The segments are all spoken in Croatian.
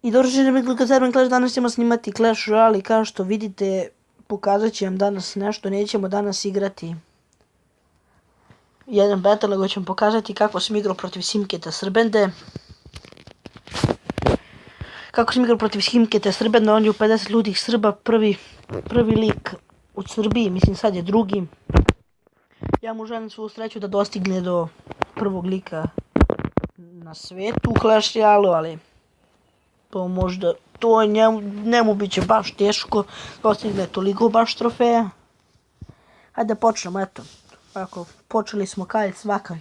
I dođe mi Serban Clash, danas ćemo snimati Clash Royale i kao što vidite pokazat ću vam danas nešto, nećemo danas igrati jedan battle, nego ćemo pokazati kako sam igrao protiv Simketa Srbende. Kako sam igrao protiv Simketa Srbende, on je u 50 ludih Srba, prvi lik u Srbiji, mislim sad je drugi. Ja mu želim svu sreću da dostigne do prvog lika na svetu u Clash Royale, ali to možda, to njemu bit će baš teško dostigne toliko baš trofeja. Hajde da počnemo, eto. Ako počeli smo kao je svaka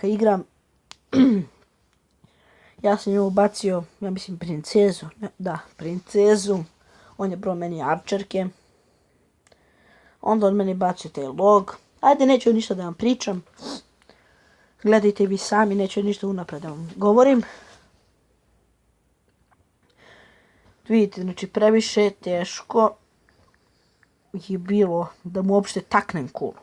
igra. Ja sam njemu bacio, ja mislim princezu, princezu. On je brao meni arčerke. Onda on meni bacio taj log. Ajde, neću ništa da vam pričam. Gledajte vi sami, neću ništa unapred da vam govorim. Vidite, znači previše teško je bilo da mu uopšte taknem kulu.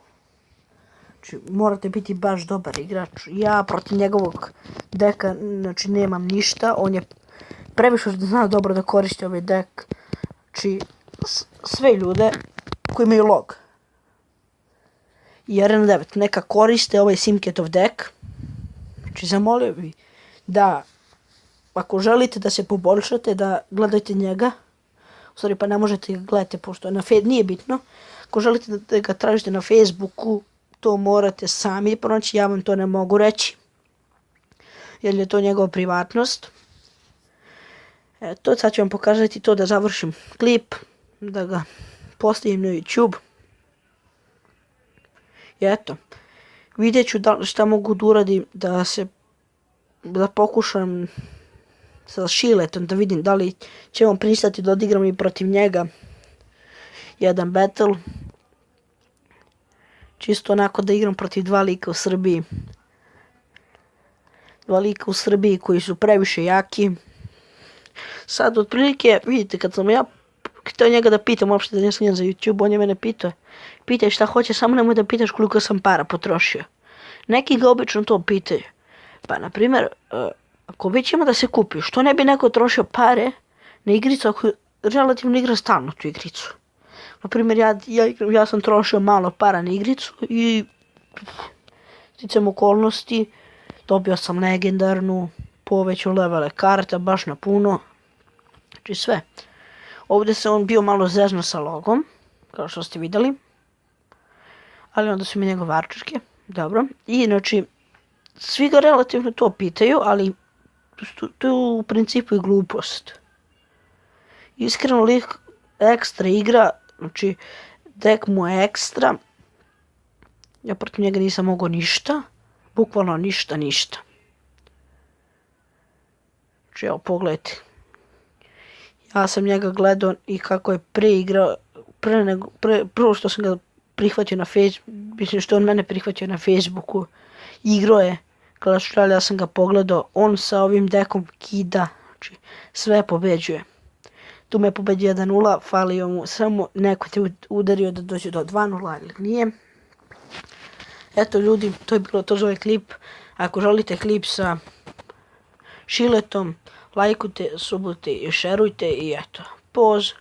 Znači, morate biti baš dobar igrač. Ja protiv njegovog deka, znači, nemam ništa. On je previše zna dobro da koristi ovaj dek. Znači, sve ljude koji imaju log i Arena 9 neka koriste ovaj Simketov dek. Znači, zamolio bih da, ako želite da se poboljšate, da gledajte njega. U stvari, pa ne možete ga gledati, pošto nije bitno. Ako želite da ga tražite na Facebooku, to morate sami pronaći, ja vam to ne mogu reći, jer je to njegova privatnost. Eto, sad ću vam pokazati to da završim klip, da ga postavim na YouTube. I eto, vidjet ću šta mogu da uradim, da pokušam sa Šiletom, da vidim da li će on pristati da odigram i protiv njega jedan battle. Čisto onako da igram protiv dva lika u Srbiji. Dva lika u Srbiji koji su previše jaki. Sad otprilike, vidite, kad sam ja htio njega da pitam uopšte da ne snimam za YouTube, on je mene pitao. Pitaj šta hoće, samo nemoj da pitaš koliko sam para potrošio. Neki ga obično to pitaju. Pa, na primjer, ako već ima da se kupi, što ne bi neko trošio pare na igricu ako relativno igra stalno tu igricu? Na primjer, ja sam trošio malo para na igricu i sticam okolnosti, dobio sam legendarnu, povećao levele karta, baš na puno, znači sve. Ovdje se on bio malo zezno sa logom, kao što ste vidjeli, ali onda su mi njegove arčerke, dobro. I znači, svi ga relativno to pitaju, ali to je u principu i glupost. Iskreno, lik ekstra igra, znači dek mu je ekstra. Ja protiv njega nisam mogao ništa, bukvalno ništa. Znači, evo, pogledajte. Ja sam njega gledao i kako je preigrao, prvo što sam ga prihvatio na Facebooku, mislim što on mene prihvatio na Facebooku, igrao je Clash Royale, ja sam ga pogledao, on sa ovim dekom kida, znači sve pobeđuje. Tu me pobeđuje 1-0, falio mu samo neko te udario da dođe do 2-0, ali nije. Eto ljudi, to je bilo to za ovaj klip. Ako želite klip sa Šiletom, lajkujte, subujte i šerujte i eto, poz.